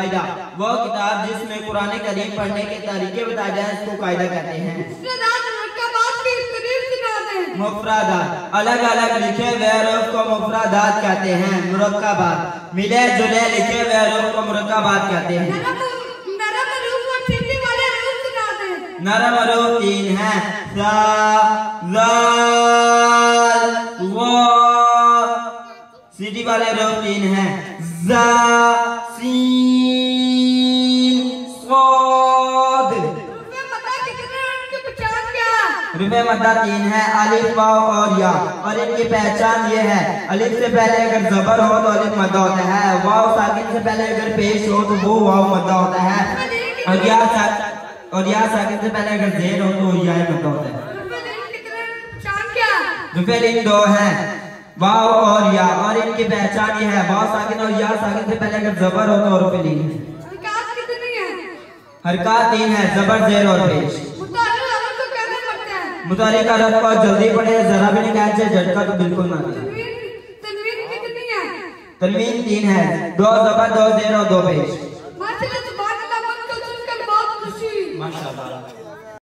कायदा, वो किताब जिसमें कुरान करीम पढ़ने के तरीके बताए जाए इसको कायदा कहते हैं। मुफरादात, अलग अलग लिखे हुए हरूफ को मुफरादात कहते हैं। मुरक्कबात, मिले जुले लिखे हुए हरूफ को मुरक्कबात कहते हैं। नरम हरूफ 3 हैं, सा, ज़ाल, ज़ा। सीधी वाले हरूफ 3 हैं, ज़ा, सीन, स्वाद। रुपए मद्दा 3 है, अलिफ वाव और या, और इनकी पहचान ये है, अलिफ से पहले अगर जबर हो तो अलिफ मद्दा होता है, वाव साकिन से पहले अगर पेश हो तो वो वाव मद्दा होता है, और या साकिन से पहले अगर जेर हो तो या मद्दा होता है। रुपए 2 हैं, वाव और या, और इनकी पहचान ये है, वाव साकिन और या साकिन से पहले अगर जबर हो तो रुपए 3 है। हरकत 3 है, जबर जेर और पेश। मुतारी का रफ और जल्दी पढ़े, जरा भी नहीं कहते झटका तो बिल्कुल ना दे। तनवीन 3 है, 2 जबर 2 जेर और 2 पेश।